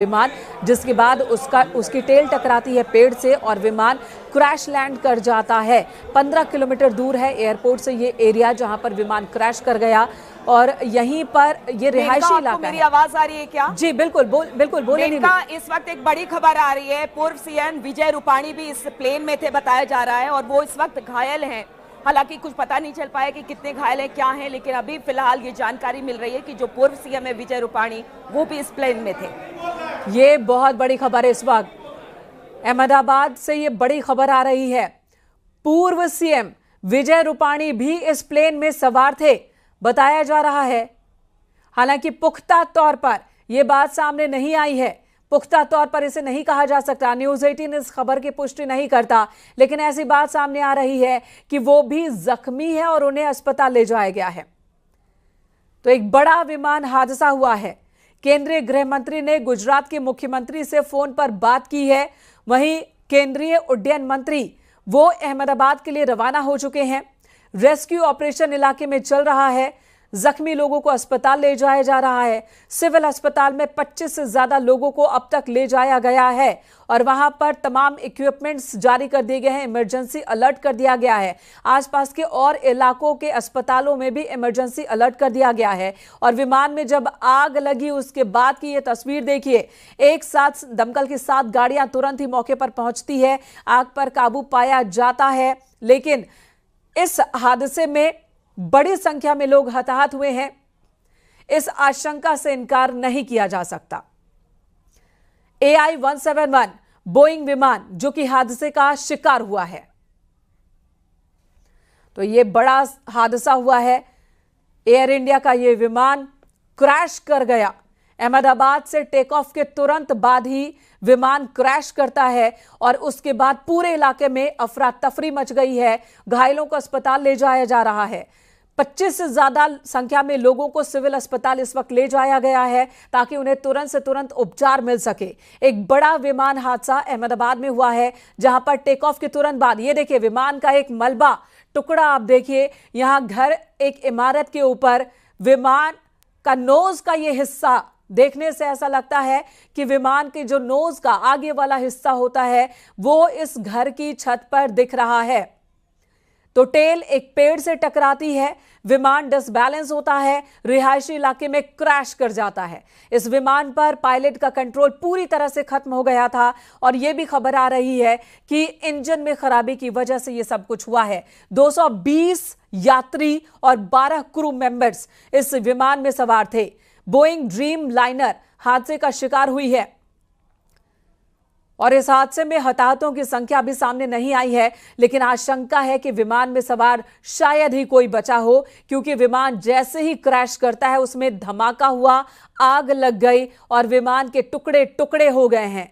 विमान, जिसके बाद उसकी टेल टकराती है पेड़ से और विमान क्रैश लैंड कर जाता है। 15 किलोमीटर दूर है एयरपोर्ट से ये एरिया जहां पर विमान क्रैश कर गया और यहीं पर ये रिहायशी इलाका है। मेरी आवाज आ रही है क्या? जी बिल्कुल बोले। इस वक्त एक बड़ी खबर आ रही है। पूर्व सीएम विजय रूपाणी भी इस प्लेन में थे बताया जा रहा है और वो इस वक्त घायल हैं। हालांकि कुछ पता नहीं चल पाया कि कितने घायल हैं क्या हैं, लेकिन अभी फिलहाल ये जानकारी मिल रही है कि जो पूर्व सीएम है विजय रूपाणी वो भी इस प्लेन में थे। ये बहुत बड़ी खबर है। इस वक्त अहमदाबाद से ये बड़ी खबर आ रही है। पूर्व सीएम विजय रूपाणी भी इस प्लेन में सवार थे बताया जा रहा है। हालांकि पुख्ता तौर पर यह बात सामने नहीं आई है, पुख्ता तौर पर इसे नहीं कहा जा सकता। न्यूज़ 18 इस खबर की पुष्टि नहीं करता, लेकिन ऐसी बात सामने आ रही है कि वो भी जख्मी है और उन्हें अस्पताल ले जाया गया है। तो एक बड़ा विमान हादसा हुआ है। केंद्रीय गृह मंत्री ने गुजरात के मुख्यमंत्री से फोन पर बात की है। वहीं केंद्रीय उड्डयन मंत्री वो अहमदाबाद के लिए रवाना हो चुके हैं। रेस्क्यू ऑपरेशन इलाके में चल रहा है। जख्मी लोगों को अस्पताल ले जाया जा रहा है। सिविल अस्पताल में 25 से ज्यादा लोगों को अब तक ले जाया गया है और वहां पर तमाम इक्विपमेंट्स जारी कर दिए गए हैं। इमरजेंसी अलर्ट कर दिया गया है। आसपास के और इलाकों के अस्पतालों में भी इमरजेंसी अलर्ट कर दिया गया है। और विमान में जब आग लगी उसके बाद की ये तस्वीर देखिए। एक साथ दमकल की 7 गाड़ियां तुरंत ही मौके पर पहुंचती है। आग पर काबू पाया जाता है, लेकिन इस हादसे में बड़ी संख्या में लोग हताहत हुए हैं। इस आशंका से इनकार नहीं किया जा सकता। AI-171 बोइंग विमान जो कि हादसे का शिकार हुआ है, तो यह बड़ा हादसा हुआ है। एयर इंडिया का यह विमान क्रैश कर गया। अहमदाबाद से टेक ऑफ के तुरंत बाद ही विमान क्रैश करता है और उसके बाद पूरे इलाके में अफरा तफरी मच गई है। घायलों को अस्पताल ले जाया जा रहा है। 25 से ज्यादा संख्या में लोगों को सिविल अस्पताल इस वक्त ले जाया गया है ताकि उन्हें तुरंत से तुरंत उपचार मिल सके। एक बड़ा विमान हादसा अहमदाबाद में हुआ है, जहां पर टेक ऑफ के तुरंत बाद ये देखिए विमान का एक मलबा टुकड़ा आप देखिए। यहां घर एक इमारत के ऊपर विमान का नोज का ये हिस्सा देखने से ऐसा लगता है कि विमान के जो नोज का आगे वाला हिस्सा होता है वो इस घर की छत पर दिख रहा है। तो टेल एक पेड़ से टकराती है, विमान डिसबैलेंस होता है, रिहायशी इलाके में क्रैश कर जाता है। इस विमान पर पायलट का कंट्रोल पूरी तरह से खत्म हो गया था और यह भी खबर आ रही है कि इंजन में खराबी की वजह से यह सब कुछ हुआ है। 220 यात्री और 12 क्रू मेंबर्स इस विमान में सवार थे। बोइंग ड्रीम लाइनर हादसे का शिकार हुई है और इस हादसे में हताहतों की संख्या भी सामने नहीं आई है, लेकिन आशंका है कि विमान में सवार शायद ही कोई बचा हो, क्योंकि विमान जैसे ही क्रैश करता है उसमें धमाका हुआ, आग लग गई और विमान के टुकड़े टुकड़े हो गए हैं।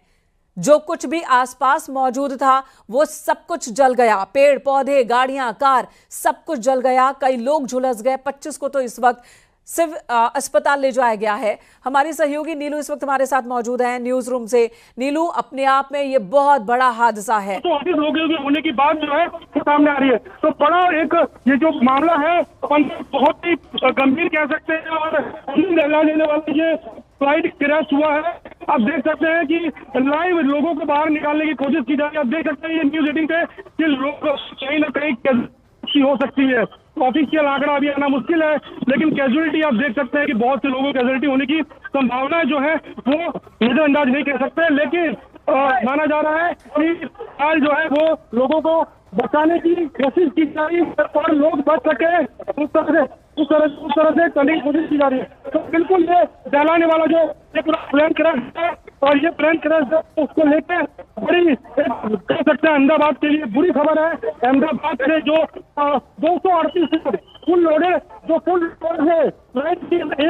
जो कुछ भी आसपास मौजूद था वो सब कुछ जल गया। पेड़ पौधे, गाड़ियां, कार, सब कुछ जल गया। कई लोग झुलस गए। 25 को तो इस वक्त सिर्फ अस्पताल ले जाया गया है। हमारी सहयोगी नीलू इस वक्त हमारे साथ मौजूद है न्यूज रूम से। नीलू, अपने आप में ये बहुत बड़ा हादसा है। तो ऑफिस लोगों होने की बात जो है वो सामने आ रही है। तो बड़ा एक ये जो मामला है बहुत ही गंभीर कह सकते हैं और लेने वाला ये फ्लाइट क्रैश हुआ है। आप देख सकते हैं कि लाइव लोगों को बाहर निकालने की कोशिश की जा रही है। आप देख सकते हैं ये न्यूज 18 पे कि लोग कहीं ना कहीं हो सकती है। ऑफिशियल आंकड़ा अभी आना मुश्किल है, लेकिन कैजुअलिटी आप देख सकते हैं कि बहुत से लोगों की कैजुअलिटी होने की संभावना जो है वो नजरअंदाज नहीं कर सकते। लेकिन माना जा रहा है कि आज जो है वो लोगों को बचाने की कोशिश की जा रही है और लोग बच सके उस तरह से करने की कोशिश की जा रही है। तो बिल्कुल ये दहलाने वाला जो ये पूरा प्लेन क्रैश है और ये प्लेन क्रैश उसको लेकर बड़ी कह सकते हैं अहमदाबाद के लिए बुरी खबर है। अहमदाबाद से जो 238 फुल लोडेड जो फुल लोड है, एक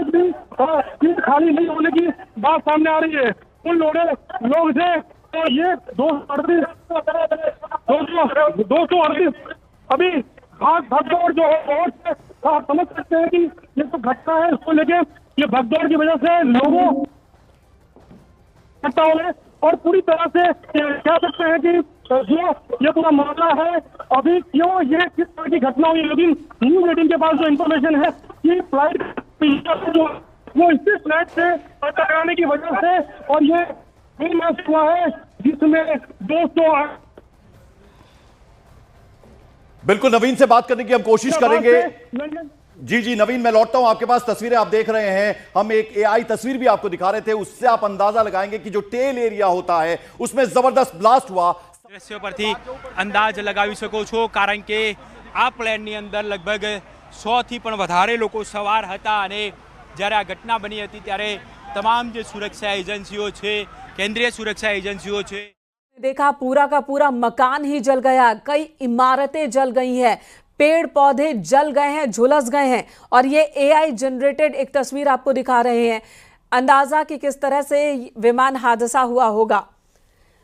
भी सीट खाली नहीं होने की बात सामने आ रही है। फुल लोडेड लोग थे और ये 238 अभी भगदौड़ जो है और आप समझ सकते हैं कि ये तो घटना है, इसको लेके ये भगदौड़ की वजह से लोगों में और पूरी तरह से कह सकते हैं कि जो ये पूरा मामला है अभी क्यों ये किस तरह की घटना हुई। लेकिन न्यूज 18 के पास जो इन्फॉर्मेशन है कि फ्लाइट जो वो इसी फ्लैट से टकराने की वजह से, और ये प्लेन क्रैश हुआ है जिसमें 200। बिल्कुल, नवीन से बात करने की हम कोशिश करेंगे। जी नवीन, मैं लौटता हूं आपके पास। तस्वीरें आप देख रहे हैं, हम एक एआई तस्वीर भी आपको दिखा रहे थे, उससे आप अंदाजा लगाएंगे कि जो टेल एरिया होता है उसमें जबरदस्त ब्लास्ट हुआ। દ્રશ્યો પરથી અંદાજ લગાવી શકો છો, કારણ કે આ પ્લેનની અંદર લગભગ 100 થી પણ વધારે લોકો સવાર હતા અને જ્યારે આ ઘટના બની હતી ત્યારે તમામ જે સુરક્ષા એજન્સીઓ છે, કેન્દ્રીય સુરક્ષા એજન્સીઓ છે, देखा पूरा का पूरा मकान ही जल गया, कई इमारतें जल गई हैं, पेड़ पौधे जल गए हैं, झुलस गए हैं। और ये एआई जनरेटेड एक तस्वीर आपको दिखा रहे हैं, अंदाजा कि किस तरह से विमान हादसा हुआ होगा।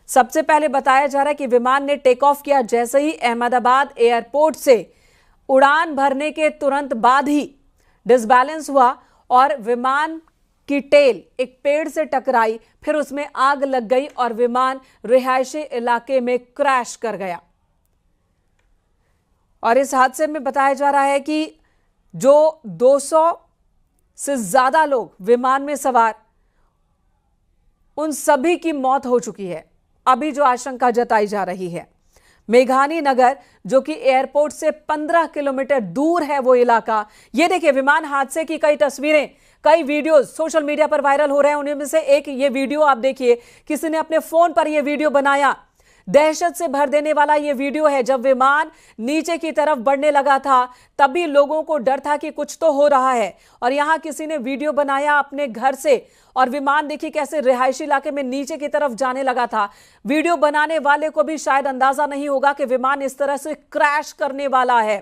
सबसे पहले बताया जा रहा है कि विमान ने टेक ऑफ किया, जैसे ही अहमदाबाद एयरपोर्ट से उड़ान भरने के तुरंत बाद ही डिसबैलेंस हुआ और विमान की टेल एक पेड़ से टकराई, फिर उसमें आग लग गई और विमान रिहायशी इलाके में क्रैश कर गया। और इस हादसे में बताया जा रहा है कि जो 200 से ज्यादा लोग विमान में सवार, उन सभी की मौत हो चुकी है। अभी जो आशंका जताई जा रही है, मेघानी नगर जो कि एयरपोर्ट से 15 किलोमीटर दूर है वो इलाका, ये देखिए विमान हादसे की कई तस्वीरें, कई वीडियो सोशल मीडिया पर वायरल हो रहे हैं। उनमें से एक ये वीडियो आप देखिए, किसी ने अपने फोन पर ये वीडियो बनाया, दहशत से भर देने वाला ये वीडियो है। जब विमान नीचे की तरफ बढ़ने लगा था तभी लोगों को डर था कि कुछ तो हो रहा है, और यहां किसी ने वीडियो बनाया अपने घर से, और विमान देखिए कैसे रिहायशी इलाके में नीचे की तरफ जाने लगा था। वीडियो बनाने वाले को भी शायद अंदाजा नहीं होगा कि विमान इस तरह से क्रैश करने वाला है,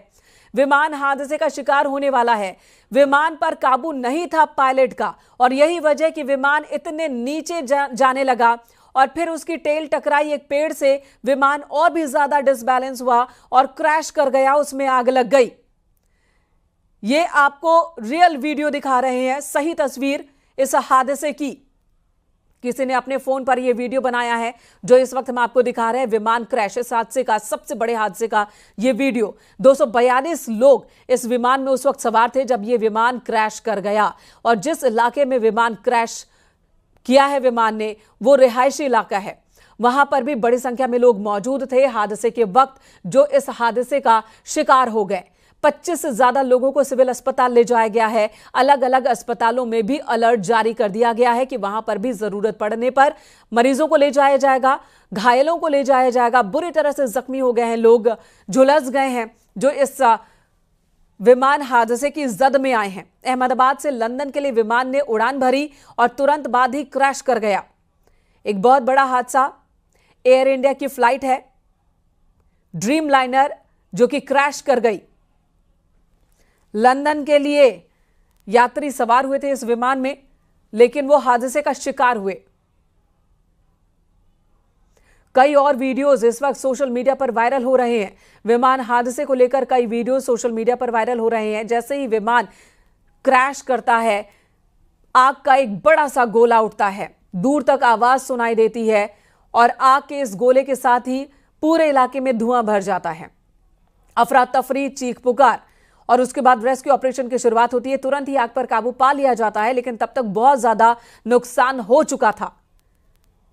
विमान हादसे का शिकार होने वाला है। विमान पर काबू नहीं था पायलट का, और यही वजह कि विमान इतने नीचे जाने लगा और फिर उसकी टेल टकराई एक पेड़ से, विमान और भी ज्यादा डिसबैलेंस हुआ और क्रैश कर गया, उसमें आग लग गई। ये आपको रियल वीडियो दिखा रहे हैं, सही तस्वीर इस हादसे की। किसी ने अपने फोन पर यह वीडियो बनाया है जो इस वक्त हम आपको दिखा रहे हैं, विमान क्रैश, इस हादसे का, सबसे बड़े हादसे का यह वीडियो। 242 लोग इस विमान में उस वक्त सवार थे जब यह विमान क्रैश कर गया, और जिस इलाके में विमान क्रैश किया है विमान ने, वो रिहायशी इलाका है। वहां पर भी बड़ी संख्या में लोग मौजूद थे हादसे के वक्त जो इस हादसे का शिकार हो गए। 25 से ज्यादा लोगों को सिविल अस्पताल ले जाया गया है। अलग अलग अस्पतालों में भी अलर्ट जारी कर दिया गया है कि वहां पर भी जरूरत पड़ने पर मरीजों को ले जाया जाएगा, घायलों को ले जाया जाएगा। बुरी तरह से जख्मी हो गए हैं लोग, झुलस गए हैं जो इस विमान हादसे की जद में आए हैं। अहमदाबाद से लंदन के लिए विमान ने उड़ान भरी और तुरंत बाद ही क्रैश कर गया। एक बहुत बड़ा हादसा, एयर इंडिया की फ्लाइट है ड्रीम लाइनर जो कि क्रैश कर गई। लंदन के लिए यात्री सवार हुए थे इस विमान में, लेकिन वो हादसे का शिकार हुए। कई और वीडियोस इस वक्त सोशल मीडिया पर वायरल हो रहे हैं। विमान हादसे को लेकर कई वीडियो सोशल मीडिया पर वायरल हो रहे हैं। जैसे ही विमान क्रैश करता है, आग का एक बड़ा सा गोला उठता है, दूर तक आवाज सुनाई देती है, और आग के इस गोले के साथ ही पूरे इलाके में धुआं भर जाता है। अफरा तफरी, चीख पुकार, और उसके बाद रेस्क्यू ऑपरेशन की शुरुआत होती है। तुरंत ही आग पर काबू पा लिया जाता है, लेकिन तब तक बहुत ज्यादा नुकसान हो चुका था।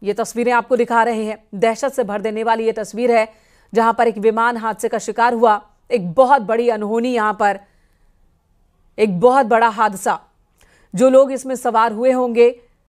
ये तस्वीरें आपको दिखा रहे हैं, दहशत से भर देने वाली ये तस्वीर है जहां पर एक विमान हादसे का शिकार हुआ। एक बहुत बड़ी अनहोनी, यहां पर एक बहुत बड़ा हादसा। जो लोग इसमें सवार हुए होंगे